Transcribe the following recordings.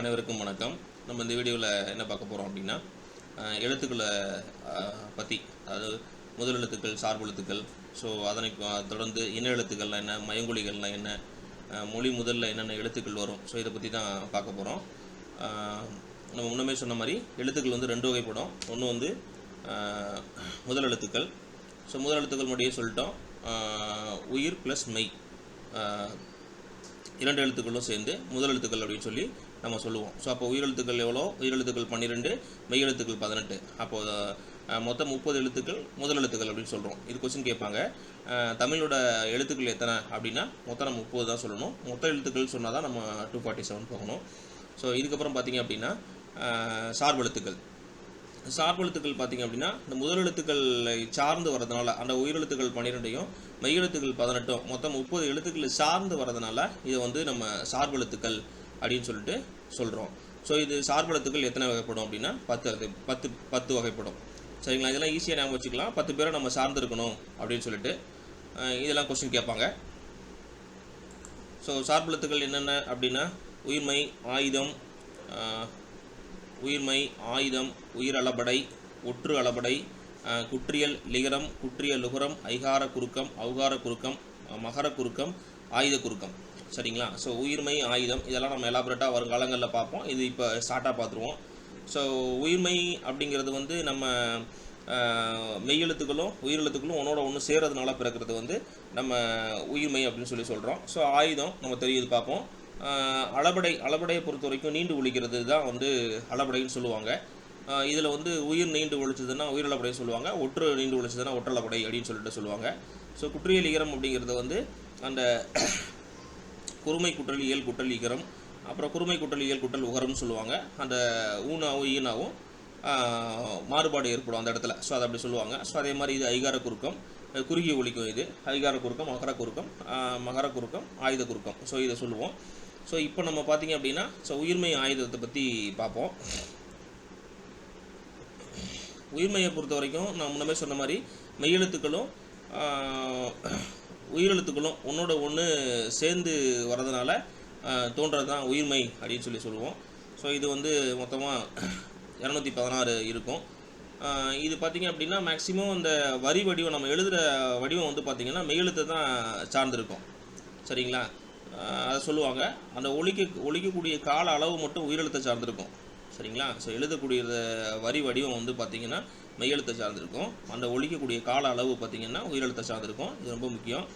அனைவருக்கும் வணக்கம். நம்ம இந்த வீடியோவில் என்ன பார்க்க போகிறோம் அப்படின்னா, எழுத்துக்களை பற்றி, அதாவது முதல் எழுத்துக்கள், சார்பு எழுத்துக்கள், ஸோ அதனை தொடர்ந்து இன எழுத்துக்கள்னா என்ன, மயங்கொலிகள்னா என்ன, மொழி முதல்ல என்னென்ன எழுத்துக்கள் வரும், ஸோ இதை பற்றி தான் பார்க்க போகிறோம். நம்ம முன்னமே சொன்ன மாதிரி எழுத்துக்கள் வந்து ரெண்டு வகைப்படும். ஒன்று வந்து முதல் எழுத்துக்கள். ஸோ முதல் எழுத்துக்கள் முன்னாடியே சொல்லிட்டோம், உயிர் ப்ளஸ் மெய், இரண்டு எழுத்துக்களும் சேர்ந்து முதல் எழுத்துக்கள் அப்படின்னு சொல்லி நம்ம சொல்லுவோம். ஸோ அப்போ உயிரெழுத்துக்கள் எவ்வளோ? உயிரெழுத்துக்கள் 12, மெய் எழுத்துக்கள் 18. அப்போது மொத்தம் 30 எழுத்துக்கள் முதல் எழுத்துக்கள் அப்படின்னு சொல்கிறோம். இது கொஸ்டின் கேட்பாங்க, தமிழோட எழுத்துக்கள் எத்தனை அப்படின்னா மொத்தம் நம்ம 30 தான் சொல்லணும். மொத்த எழுத்துக்கள் சொன்னால் தான் நம்ம 247 போகணும். ஸோ இதுக்கப்புறம் பார்த்திங்க அப்படின்னா சார்பு எழுத்துக்கள். சார்பு எழுத்துக்கள் பார்த்திங்க அப்படின்னா இந்த முதல் எழுத்துக்களை சார்ந்து வரதுனால அந்த உயிரெழுத்துக்கள் 12யும் மெய் எழுத்துக்கள் 18, மொத்தம் 30 எழுத்துக்களை சார்ந்து வரதுனால இதை வந்து நம்ம சார்பு எழுத்துக்கள் அப்படின்னு சொல்லிட்டு சொல்கிறோம். ஸோ இது சார்பு எழுத்துக்கள் எத்தனை வகைப்படும் அப்படின்னா 10 வகைப்படும். சரிங்களா? இதெல்லாம் ஈஸியாக ஞாபகம் வச்சுக்கலாம். 10 பேரை நம்ம சார்ந்திருக்கணும் அப்படின்னு சொல்லிட்டு இதெல்லாம் கொஸ்டின் கேட்பாங்க. ஸோ சார்பு எழுத்துக்கள் என்னென்ன அப்படின்னா உயிர்மை, ஆயுதம், உயிர்மை, ஆயுதம், உயிர் அளபடை, ஒற்று அளபடை, குற்றியல், லிகரம், குற்றியல் லுகரம், ஐகார குறுக்கம், ஔகார குறுக்கம், மகர குறுக்கம், ஆயுத குறுக்கம். சரிங்களா? ஸோ உயிர்மை, ஆயுதம் இதெல்லாம் நம்ம எலாபரேட்டாக வருங்காலங்களில் பார்ப்போம். இது இப்போ ஷார்ட்டாக பார்த்துருவோம். ஸோ உயிர்மை அப்படிங்கிறது வந்து நம்ம மெய்யெழுத்துக்களும் உயிரெழுத்துக்களும் ஒன்றோட ஒன்று சேர்றதுனால பிறக்கிறது வந்து நம்ம உயிர்மை அப்படின்னு சொல்லி சொல்கிறோம். ஸோ ஆயுதம் நம்ம தெரியுது பார்ப்போம். அளபடையை பொறுத்த வரைக்கும் நீண்டு ஒழிக்கிறது தான் வந்து அளபடைன்னு சொல்லுவாங்க. இதில் வந்து உயிர் நீண்டு ஒழிச்சதுன்னா உயிரளபடைன்னு சொல்லுவாங்க, ஒற்று நீண்டு ஒழிச்சதுன்னா ஒற்றளபடை அப்படின்னு சொல்லிட்டு சொல்லுவாங்க. ஸோ குற்றியல் ஈகரம் அப்படிங்கிறது வந்து அந்த குறுமை குற்றல் இயல் குற்றல் ஈகரம், அப்புறம் குறுமை குற்றல் இயல் குற்றல் உகரம்னு சொல்லுவாங்க. அந்த ஊனாவும் ஈனாவும் மாறுபாடு ஏற்படும் அந்த இடத்துல. ஸோ அதை அப்படி சொல்லுவாங்க. ஸோ அதே மாதிரி இது ஐகார குறுக்கம், குறுகிய ஒலிக்கும். இது ஐகார குறுக்கம், மகர குறுக்கம், மகர குறுக்கம், ஆயுத குறுக்கம். ஸோ இதை சொல்லுவோம். ஸோ இப்போ நம்ம பார்த்திங்க அப்படின்னா ஸோ உயிர்மை ஆயுதத்தை பற்றி பார்ப்போம். உயிர்மையை பொறுத்த வரைக்கும் நான் முன்னமே சொன்ன மாதிரி மெய்யெழுத்துக்களும் உயிரெழுத்துக்களும் ஒன்றோட ஒன்று சேர்ந்து வரதுனால தோன்றது தான் உயிர்மை அப்படின்னு சொல்லி சொல்லுவோம். ஸோ இது வந்து மொத்தமாக 216 இருக்கும். இது பார்த்திங்க அப்படின்னா மேக்ஸிமம் இந்த வரி வடிவம் நம்ம எழுதுகிற வடிவம் வந்து பார்த்திங்கன்னா மெய்யெழுத்தை தான் சார்ந்திருக்கும். சரிங்களா? அதை சொல்லுவாங்க. அந்த ஒழிக்கக்கூடிய கால அளவு மட்டும் உயிரெழுத்தை சார்ந்திருக்கும். சரிங்களா? ஸோ எழுதக்கூடிய வரி வடிவம் வந்து பார்த்திங்கன்னா மெய்யெழுத்தை சார்ந்திருக்கும். அந்த ஒழிக்கக்கூடிய கால அளவு பார்த்திங்கன்னா உயிரெழுத்தை சார்ந்திருக்கும். இது ரொம்ப முக்கியம்.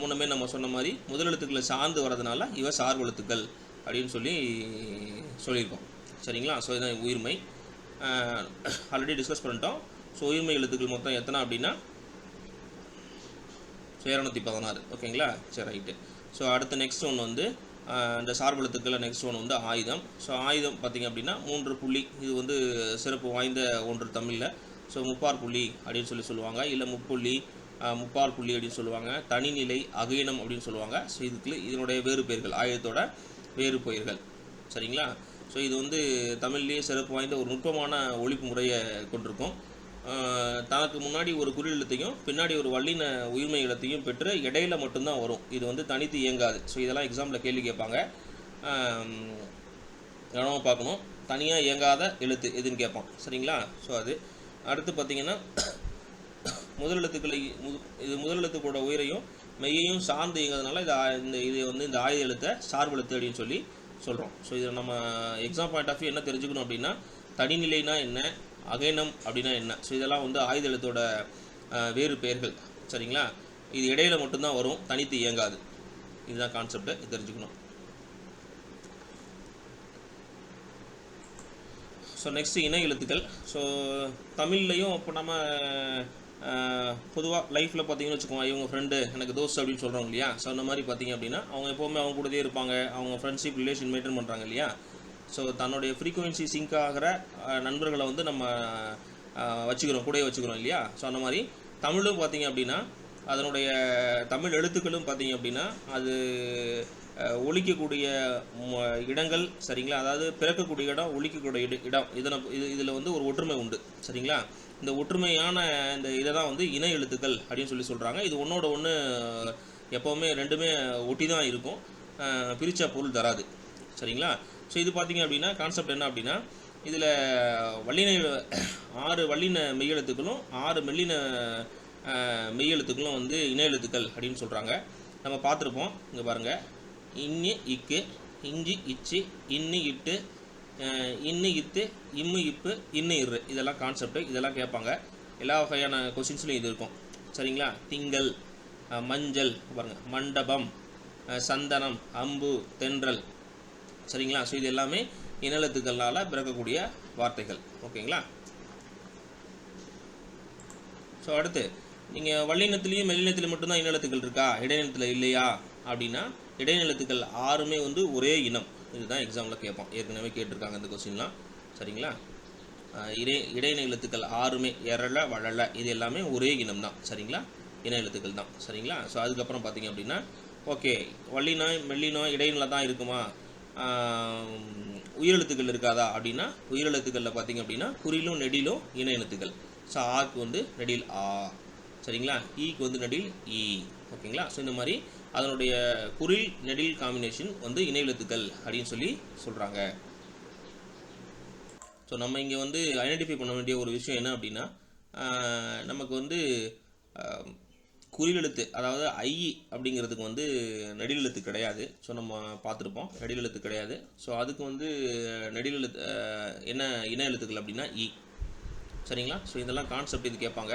முன்னமே நம்ம சொன்ன மாதிரி முதல் எழுத்துக்களை சார்ந்து வரதுனால இவ சார்பு எழுத்துக்கள் அப்படின்னு சொல்லியிருக்கோம். சரிங்களா? ஸோ இதுதான் உயிர்மை. ஆல்ரெடி டிஸ்கஸ் பண்ணிட்டோம். ஸோ உயிர்மை எழுத்துக்கள் மொத்தம் எத்தனை அப்படின்னா 216. ஓகேங்களா? சரி, ரைட்டு. ஸோ அடுத்த நெக்ஸ்ட் ஒன்று வந்து இந்த சார்பு எழுத்துக்களில் நெக்ஸ்ட் ஒன்று வந்து ஆயுதம். ஸோ ஆயுதம் பார்த்திங்க அப்படின்னா 3 புள்ளி. இது வந்து சிறப்பு வாய்ந்த ஒன்று தமிழில். ஸோ முப்பார் புள்ளி அப்படின்னு சொல்லுவாங்க, இல்லை முப்புள்ளி, முப்பார் புள்ளி அப்படின்னு சொல்லுவாங்க, தனிநிலை, அகீனம் அப்படின்னு சொல்லுவாங்க. ஸோ இதனுடைய வேறு பெயர்கள், ஆயுதத்தோட வேறு பெயர்கள். சரிங்களா? ஸோ இது வந்து தமிழ்லேயே சிறப்பு வாய்ந்த ஒரு நுட்பமான ஒழிப்பு முறையை கொண்டிருக்கும். தனக்கு முன்னாடி ஒரு குறில் எழுத்தையும் பின்னாடி ஒரு வல்லின உயிர்மை எழுத்தையும் பெற்று இடையில மட்டும்தான் வரும். இது வந்து தனித்து இயங்காது. ஸோ இதெல்லாம் எக்ஸாம்பிள் கேள்வி கேட்பாங்க, கவனமாக பார்க்கணும். தனியாக இயங்காத எழுத்து எதுன்னு கேட்பான். சரிங்களா? ஸோ அது அடுத்து பார்த்திங்கன்னா முதல் எழுத்துக்களோட உயிரையும் மெய்யையும் சார்ந்து இயங்கிறதுனால இது வந்து இந்த ஆயுத எழுத்தை சார்பு எழுத்து அப்படின்னு சொல்லி சொல்கிறோம். ஸோ இதில் நம்ம எக்ஸாம் பாயிண்ட் ஆஃப் வியூ என்ன தெரிஞ்சுக்கணும் அப்படின்னா தனிநிலைனா என்ன, அகேனம் அப்படின்னா என்ன. ஸோ இதெல்லாம் வந்து ஆயுத எழுத்தோட வேறு பெயர்கள். சரிங்களா? இது இடையில மட்டும்தான் வரும், தனித்து இயங்காது. இதுதான் கான்செப்டை தெரிஞ்சுக்கணும். ஸோ நெக்ஸ்ட்டு இணை எழுத்துக்கள். ஸோ தமிழ்லையும் இப்போ நம்ம பொதுவாக லைஃப்பில் பார்த்திங்கன்னு வச்சுக்கோங்க, இவங்க ஃப்ரெண்டு எனக்கு தோஸ்த் அப்படின்னு சொல்கிறோம் இல்லையா? ஸோ அந்த மாதிரி பார்த்திங்க அப்படின்னா அவங்க எப்போவுமே அவங்க கூடவே இருப்பாங்க, அவங்க ஃப்ரெண்ட்ஷிப் ரிலேஷன் மெயின்டைன் பண்ணுறாங்க இல்லையா? ஸோ தன்னுடைய ஃப்ரீக்குவென்சி சிங்க் ஆகிற நண்பர்களை வந்து நம்ம கூடவே வச்சுக்கிறோம் இல்லையா? ஸோ அந்த மாதிரி தமிழும் பார்த்திங்க அப்படின்னா அதனுடைய தமிழ் எழுத்துக்களும் பார்த்திங்க அப்படின்னா அது ஒழிக்கக்கூடிய இடங்கள். சரிங்களா? அதாவது பிறக்கக்கூடிய இடம், ஒழிக்கக்கூடிய இடம், இதில் வந்து ஒரு ஒற்றுமை உண்டு. சரிங்களா? இந்த ஒற்றுமையான இந்த இதை தான் வந்து இணை எழுத்துக்கள் அப்படின்னு சொல்கிறாங்க. இது ஒன்றோட ஒன்று எப்போவுமே ரெண்டுமே ஒட்டி தான் இருக்கும், பிரிச்சா பொருள் தராது. சரிங்களா? ஸோ இது பார்த்தீங்க அப்படின்னா கான்செப்ட் என்ன அப்படின்னா இதில் வல்லின 6 வல்லின மெய்யெழுத்துக்களும் 6 மெல்லின மெய்யெழுத்துக்களும் வந்து இணை எழுத்துக்கள் அப்படின்னு சொல்கிறாங்க. நம்ம பார்த்துருப்போம். இங்கே பாருங்கள், இன்னு இக்கு, இஞ்சி இச்சு, இன்னு இட்டு, இன்னு இத்து, இம்மு இப்பு, இன்னு இரு, இதெல்லாம் கான்செப்ட். இதெல்லாம் கேட்பாங்க. எல்லா வகையான கொஸ்டின்ஸ்லையும் இது இருக்கும். சரிங்களா? திங்கள், மஞ்சள் பாருங்கள், மண்டபம், சந்தனம், அம்பு, தென்றல். சரிங்களா? ஸோ இது எல்லாமே இனெழுத்துக்கள்னால் பிறக்கக்கூடிய வார்த்தைகள். ஓகேங்களா? ஸோ அடுத்து நீங்கள் வல்லினத்துலேயும் மெல்லினத்துலேயும் மட்டும்தான் இனெழுத்துக்கள் இருக்கா, இடைநிலத்தில் இல்லையா அப்படின்னா இடைநிலத்துக்கள் 6மே வந்து ஒரே இனம். இதுதான் எக்ஸாமில் கேட்போம். ஏற்கனவே கேட்டிருக்காங்க இந்த கொஸ்டின்லாம். சரிங்களா? இடையின எழுத்துக்கள் 6மே எரள வளல இது எல்லாமே ஒரே இனம் தான். சரிங்களா? இன எழுத்துக்கள் தான். சரிங்களா? ஸோ அதுக்கப்புறம் பார்த்தீங்க அப்படின்னா ஓகே, வல்லினா மெல்லினா இடைநிலை தான் இருக்குமா, உயிரெழுத்துக்கள் இருக்காதா அப்படின்னா உயிரெழுத்துக்களில் பார்த்தீங்க அப்படின்னா குறிலும் நெடிலும் இன எழுத்துக்கள். ஸோ ஆக்கு வந்து நெடில் ஆ. சரிங்களா? ஈக்கு வந்து நெடில் ஈ. ஓகேங்களா? ஸோ இந்த மாதிரி அதனுடைய குறில் நெடில் காம்பினேஷன் வந்து இணை எழுத்துக்கள் அப்படின்னு சொல்லி சொல்கிறாங்க. ஸோ நம்ம இங்கே வந்து ஐடென்டிஃபை பண்ண வேண்டிய ஒரு விஷயம் என்ன அப்படின்னா நமக்கு வந்து குறில் எழுத்து, அதாவது ஐ அப்படிங்கிறதுக்கு வந்து நெடில் எழுத்து கிடையாது. ஸோ நம்ம பார்த்துருப்போம், நெடில் எழுத்து கிடையாது. ஸோ அதுக்கு வந்து நெடில் எழுத்து என்ன இன எழுத்துக்கள் அப்படின்னா இ. சரிங்களா? ஸோ இதெல்லாம் கான்செப்ட் இது கேட்பாங்க.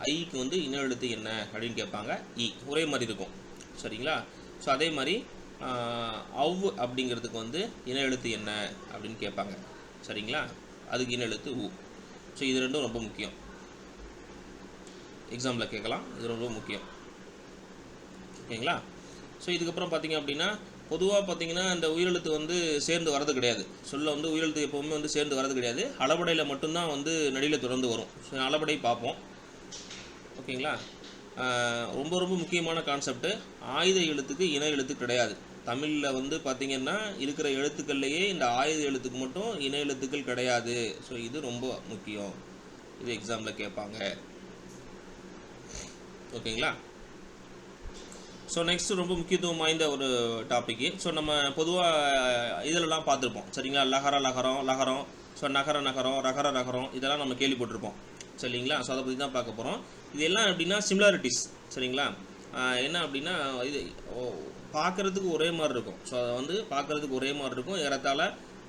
ஐக்கு வந்து இன எழுத்து என்ன அப்படின்னு கேட்பாங்க. இ ஒரே மாதிரி இருக்கும். சரிங்களா? ஸோ அதே மாதிரி அவ் அப்படிங்கிறதுக்கு வந்து இன எழுத்து என்ன அப்படின்னு கேட்பாங்க. சரிங்களா? அதுக்கு இன எழுத்து உ. ஸோ இது ரெண்டும் ரொம்ப முக்கியம், எக்ஸாம்பிள் கேட்கலாம். இது ரொம்ப முக்கியம். ஓகேங்களா? ஸோ இதுக்கப்புறம் பார்த்தீங்க அப்படின்னா பொதுவாக பார்த்தீங்கன்னா இந்த உயிரெழுத்து வந்து சேர்ந்து வரது கிடையாது. சொல்ல வந்து உயிரெழுத்து எப்போவுமே வந்து சேர்ந்து வரது கிடையாது. அளபடையில் மட்டும்தான் வந்து நடியில் தொடர்ந்து வரும். ஸோ அளபடை பார்ப்போம். ஓகேங்களா? ரொம்ப ரொம்ப முக்கியமான கான்செப்ட்டு, ஆயுத எழுத்துக்கு இன எழுத்து கிடையாது. தமிழில் வந்து பார்த்திங்கன்னா இருக்கிற எழுத்துக்கள்லையே இந்த ஆயுத எழுத்துக்கு மட்டும் இன எழுத்துக்கள் கிடையாது. ஸோ இது ரொம்ப முக்கியம், இது எக்ஸாமில் கேட்பாங்க. ஓகேங்களா? ஸோ நெக்ஸ்ட்டு ரொம்ப முக்கியத்துவம் வாய்ந்த ஒரு டாப்பிக்கு. ஸோ நம்ம பொதுவாக இதிலெலாம் பார்த்துருப்போம். சரிங்களா? லகரம். ஸோ நகரம் ரகர ரகரம் இதெல்லாம் நம்ம கேள்விப்பட்டிருப்போம். சரிங்களா? ஸோ அதை பற்றி தான் பார்க்க போகிறோம். இது எல்லாம் எப்படின்னா சிமிலாரிட்டிஸ். சரிங்களா? என்ன அப்படின்னா இது பார்க்குறதுக்கு ஒரே மாதிரி இருக்கும். ஸோ அதை வந்து பார்க்குறதுக்கு ஒரே மாதிரி இருக்கும், ஏறத்தாழ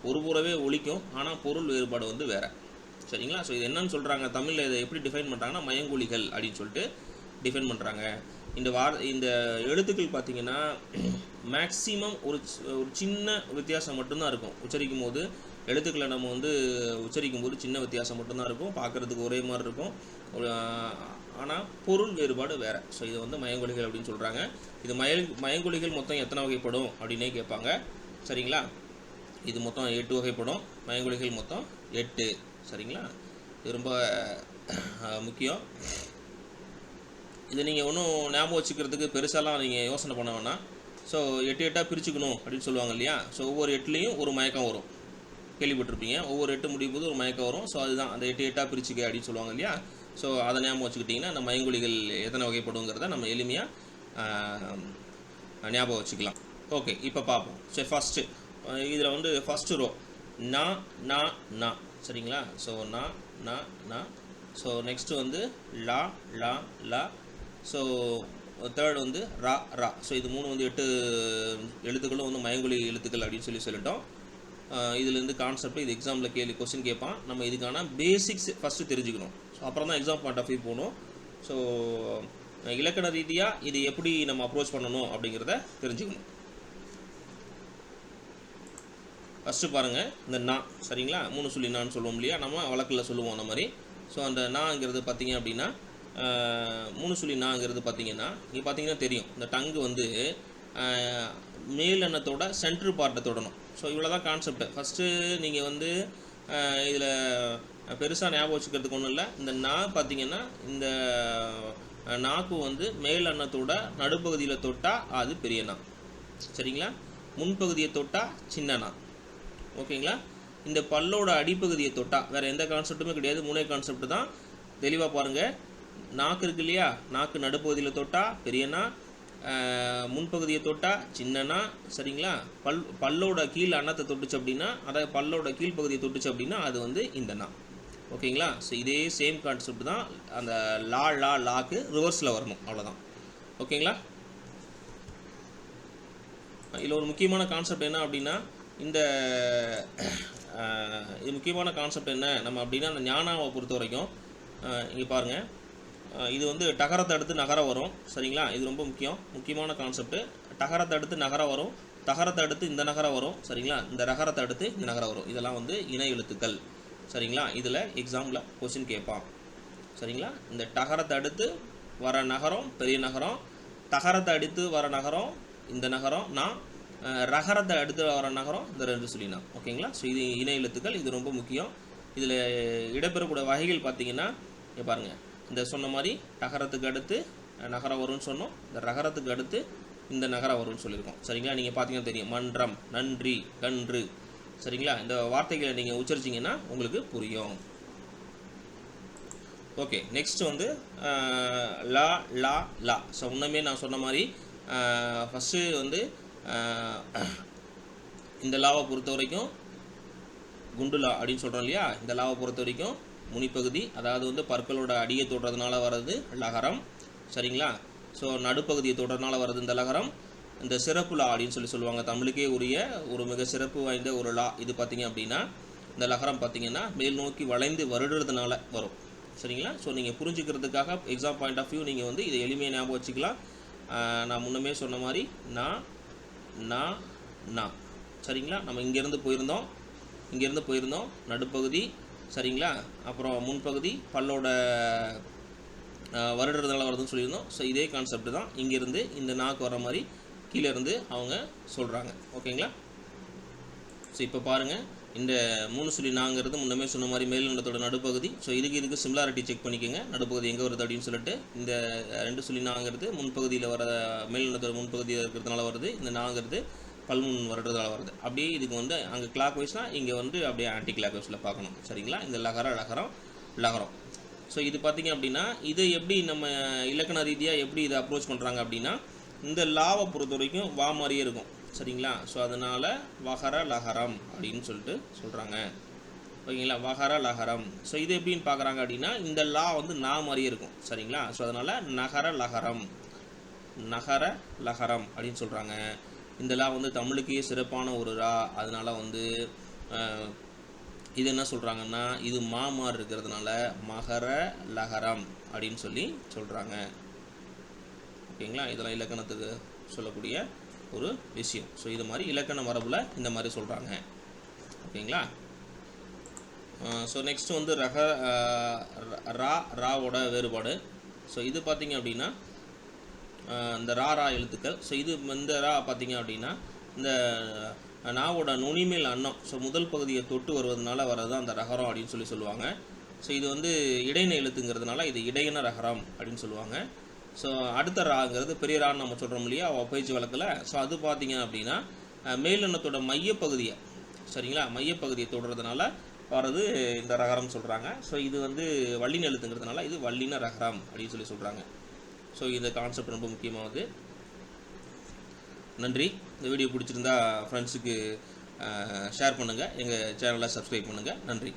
ஒரு போலவே ஒலிக்கும். ஆனால் பொருள் வேறுபாடு வந்து வேறு. சரிங்களா? ஸோ இது என்னன்னு சொல்கிறாங்க தமிழில், இதை எப்படி டிஃபைன் பண்ணுறாங்கன்னா மயங்கொலிகள் அப்படின்னு சொல்லிட்டு டிஃபைன் பண்ணுறாங்க. இந்த எழுத்துக்கள் பார்த்திங்கன்னா மேக்ஸிமம் ஒரு சின்ன வித்தியாசம் மட்டும்தான் இருக்கும். உச்சரிக்கும் போது எழுத்துக்களை நம்ம வந்து உச்சரிக்கும் போது சின்ன வித்தியாசம் மட்டும்தான் இருக்கும். பார்க்குறதுக்கு ஒரே மாதிரி இருக்கும், ஆனால் பொருள் வேறுபாடு வேறு. ஸோ இது வந்து மயங்கொலிகள் அப்படின்னு சொல்கிறாங்க. இது மயங்கொலிகள் மொத்தம் எத்தனை வகைப்படும் அப்படின்னே கேட்பாங்க. சரிங்களா? இது மொத்தம் 8 வகைப்படும். மயங்கொலிகள் மொத்தம் 8. சரிங்களா? இது ரொம்ப முக்கியம். இதை நீங்கள் ஒன்றும் ஞாபகம் வச்சுக்கிறதுக்கு பெருசாலாம் நீங்கள் யோசனை பண்ண வேணாம். ஸோ 8 பிரிச்சுக்கணும் அப்படின்னு சொல்லுவாங்க இல்லையா? ஸோ ஒவ்வொரு 8லேயும் ஒரு மயக்கம் வரும், கேள்விப்பட்டிருப்பீங்க. ஒவ்வொரு 8 முடியும் போது ஒரு மயக்கம் வரும். ஸோ அதுதான் அந்த 8 பிரிச்சுக்க அப்படின்னு சொல்லுவாங்க இல்லையா? ஸோ அதை ஞாபகம் வச்சுக்கிட்டிங்கன்னா அந்த மயங்கொலிகள் எத்தனை வகைப்படுங்கிறத நம்ம எளிமையாக ஞாபகம் வச்சுக்கலாம். ஓகே, இப்போ பார்ப்போம். சரி, ஃபஸ்ட்டு இதில் வந்து ஃபஸ்ட்டு ரோ நா. சரிங்களா? ஸோ நா. ஸோ நெக்ஸ்ட்டு வந்து லா. ஸோ தேர்ட் வந்து ரா. ஸோ இது 3 வந்து 8 எழுத்துக்களும் வந்து மயங்கொலி எழுத்துக்கள் அப்படின்னு சொல்லிட்டோம். இதுலேருந்து கான்செப்ட் இது எக்ஸாமில் கொஸ்டின் கேட்பான். நம்ம இதுக்கான பேசிக்ஸ் ஃபஸ்ட்டு தெரிஞ்சுக்கணும். ஸோ அப்புறம் தான் எக்ஸாம் பாயிண்ட் ஆஃப் வியூ போகணும். ஸோ இலக்கண ரீதியாக இது எப்படி நம்ம அப்ரோச் பண்ணணும் அப்படிங்கிறத தெரிஞ்சுக்கணும். ஃபஸ்ட்டு பாருங்கள், இந்த நா. சரிங்களா? 3 சொல்லி நான்னு சொல்லுவோம் இல்லையா, நம்ம வழக்கில் சொல்லுவோம் அந்த மாதிரி. ஸோ அந்த நாங்கிறது பார்த்திங்க அப்படின்னா 3 சொல்லி நாங்கிறது பார்த்திங்கன்னா இங்கே பார்த்திங்கன்னா தெரியும், இந்த டங்கு வந்து மேல் எண்ணத்தோட சென்ட்ரு பார்ட்டை தொடணும். ஸோ இவ்வளோ தான் கான்செப்ட். ஃபஸ்ட்டு நீங்கள் வந்து இதில் பெருசாக ஞாபகம் வச்சுக்கிறதுக்கு ஒன்றும் இல்லை. இந்த நா பார்த்திங்கன்னா இந்த நாக்கு வந்து மேல் எண்ணத்தோட நடுப்பகுதியில் தொட்டால் அது பெரிய நா. சரிங்களா? முன்பகுதியை தொட்டால் சின்ன நா. ஓகேங்களா? இந்த பல்லோட அடிப்பகுதியை தொட்டால் வேறு எந்த கான்செப்ட்டுமே கிடையாது, 3 கான்செப்ட் தான். தெளிவாக பாருங்கள். நாக்கு இருக்கு இல்லையா, நாக்கு நடுப்பகுதியில் தொட்டால் பெரியனா, முன்பகுதியை தொட்டால் சின்னனா, சரிங்களா? பல்லோட கீழ் அன்னத்தை தொட்டுச்சு அப்படின்னா, அதாவது பல்லோட கீழ்ப்பகுதியை தொட்டுச்சு அப்படின்னா அது வந்து இந்த நா. ஓகேங்களா? ஸோ இதே சேம் கான்செப்ட் தான் அந்த லாக்கு ரிவர்ஸில் வரணும், அவ்வளோதான். ஓகேங்களா? இதில் ஒரு முக்கியமான கான்செப்ட் என்ன அப்படின்னா, இந்த இது முக்கியமான கான்செப்ட் என்ன நம்ம அப்படின்னா, அந்த ஞானாவை பொறுத்த வரைக்கும் இங்கே பாருங்கள், இது வந்து டகரத்தை அடுத்து நகரம் வரும், சரிங்களா? இது ரொம்ப முக்கியமான கான்செப்ட். டகரத்தை அடுத்து நகரம் வரும், தகரத்தை அடுத்து இந்த நகரம் வரும், சரிங்களா? இந்த ரகரத்தை அடுத்து இந்த நகரம் வரும். இதெல்லாம் வந்து இணை எழுத்துக்கள், சரிங்களா? இதில் எக்ஸாம்பிள் கொஸ்டின் கேட்பான், சரிங்களா? இந்த டகரத்தை அடுத்து வர நகரம் பெரிய நகரம், தகரத்தை அடுத்து வர நகரம் இந்த நகரம் நான், ரகரத்தை அடுத்து வர நகரம் இந்த ரெண்டு சொல்லினா. ஓகேங்களா? ஸோ இது இணை எழுத்துக்கள், இது ரொம்ப முக்கியம். இதில் இடம்பெறக்கூடிய வகைகள் பார்த்தீங்கன்னா இங்கே பாருங்கள், இந்த சொன்ன மாதிரி டகரத்துக்கு அடுத்து நகரம் வரும்னு சொன்னோம், இந்த ரகரத்துக்கு அடுத்து இந்த நகரம் வரும்னு சொல்லியிருக்கோம், சரிங்களா? நீங்கள் பார்த்தீங்கன்னா தெரியும், மன்றம், நன்றி, கன்று, சரிங்களா? இந்த வார்த்தைகளை நீங்கள் உச்சரிச்சிங்கன்னா உங்களுக்கு புரியும். ஓகே, நெக்ஸ்ட் வந்து லா லா லா. ஸோ முன்னமே நான் சொன்ன மாதிரி ஃபஸ்ட்டு வந்து இந்த லாவை பொறுத்த வரைக்கும் குண்டுலா அப்படின்னு சொல்கிறோம் இல்லையா? இந்த லாவை பொறுத்த வரைக்கும் முனிப்பகுதி, அதாவது வந்து பற்களோட அடியை தொடுறதுனால வர்றது லகரம், சரிங்களா? ஸோ நடுப்பகுதியை தொடுறதுனால வர்றது இந்த லகரம். இந்த சிறப்பு லா அப்படின்னு சொல்லுவாங்க, தமிழுக்கே உரிய ஒரு மிக சிறப்பு வாய்ந்த ஒரு லா. இது பார்த்திங்க அப்படின்னா இந்த லகரம் பார்த்திங்கன்னா மேல் நோக்கி வளைந்து வருடுறதுனால வரும், சரிங்களா? ஸோ நீங்கள் புரிஞ்சுக்கிறதுக்காக எக்ஸாம் பாயிண்ட் ஆஃப் வியூ நீங்கள் வந்து இதை எளிமையாக ஞாபகம் வச்சுக்கலாம். நான் முன்னமே சொன்ன மாதிரி நா, சரிங்களா? நம்ம இங்கேருந்து போயிருந்தோம் நடுப்பகுதி, சரிங்களா? அப்புறம் முன்பகுதி பல்லோட வருடுறதுனால வருதுன்னு சொல்லியிருந்தோம். ஸோ இதே கான்செப்ட் தான் இங்கேருந்து இந்த நாக்கு வர மாதிரி கீழேருந்து அவங்க சொல்கிறாங்க. ஓகேங்களா? ஸோ இப்போ பாருங்கள், இந்த 3 சொல்லி நாங்கிறது முன்னமே சொன்ன மாதிரி மேல்நிலத்தோட நடுப்பகுதி. ஸோ இதுக்கு சிமிலாரிட்டி செக் பண்ணிக்கோங்க, நடுப்பகுதி எங்கே வருது அப்படின்னு சொல்லிட்டு. இந்த 2 சொல்லி நாங்கிறது முன்பகுதியில் வர மேல்நிலத்தோட முன்பகுதியில் இருக்கிறதுனால வருது, இந்த நாங்கிறது பல்முன் வருடுறதால வருது. அப்படியே இதுக்கு வந்து அங்கே கிளாக் வைஸ்னால் இங்கே வந்து அப்படியே ஆன்டி கிளாக் வைஸில் பார்க்கணும், சரிங்களா? இந்த லகரம். ஸோ இது பார்த்திங்க அப்படின்னா இது எப்படி நம்ம இலக்கண ரீதியாக எப்படி இதை அப்ரோச் பண்ணுறாங்க அப்படின்னா, இந்த லாவை பொறுத்த வரைக்கும் வா மாதிரியே இருக்கும், சரிங்களா? ஸோ அதனால் வகர லகரம் அப்படின்னு சொல்லிட்டு சொல்கிறாங்க, ஓகேங்களா? வகர லகரம். ஸோ இது எப்படின்னு பார்க்குறாங்க அப்படின்னா, இந்த லா வந்து நா மாதிரியே இருக்கும், சரிங்களா? ஸோ அதனால் நகர லகரம் அப்படின்னு சொல்கிறாங்க. இந்த லா வந்து தமிழுக்கே சிறப்பான ஒரு லா. அதனால் வந்து இது என்ன சொல்கிறாங்கன்னா, இது மாமார் இருக்கிறதுனால மகர லகரம் அப்படின்னு சொல்லி சொல்கிறாங்க, ஓகேங்களா? இதெல்லாம் இலக்கணத்துக்கு சொல்லக்கூடிய ஒரு விஷயம். ஸோ இது மாதிரி இலக்கண மரபில் இந்த மாதிரி சொல்கிறாங்க, ஓகேங்களா? ஸோ நெக்ஸ்ட் வந்து ராவோட வேறுபாடு. ஸோ இது பார்த்திங்க அப்படின்னா இந்த ரா எழுத்துக்கள். ஸோ இது இந்த ரா பார்த்திங்க அப்படின்னா இந்த நாவோட நுனிமேல் அன்னம், ஸோ முதல் பகுதியை தொட்டு வருவதனால வர்றது அந்த ரகரம் அப்படின்னு சொல்லுவாங்க. ஸோ இது வந்து இடையின எழுத்துங்கிறதுனால இது இடையின ரகரம் அப்படின்னு சொல்லுவாங்க. ஸோ அடுத்த ராங்கிறது பெரிய ரான்னு நம்ம சொல்கிறோம் இல்லையா பேச்சு வழக்கில். ஸோ அது பார்த்திங்க அப்படின்னா மேலெண்ணத்தோட மையப்பகுதியை, சரிங்களா? மையப்பகுதியை தொடுறதுனால வர்றது இந்த ரகரம் சொல்கிறாங்க. ஸோ இது வந்து வல்லின எழுத்துங்கிறதுனால இது வல்லின ரகரம் அப்படின்னு சொல்கிறாங்க. ஸோ இந்த கான்செப்ட் ரொம்ப முக்கியமானது. நன்றி. இந்த வீடியோ பிடிச்சிருந்தா ஃப்ரெண்ட்ஸுக்கு ஷேர் பண்ணுங்கள், எங்கள் சேனலை சப்ஸ்கிரைப் பண்ணுங்கள். நன்றி.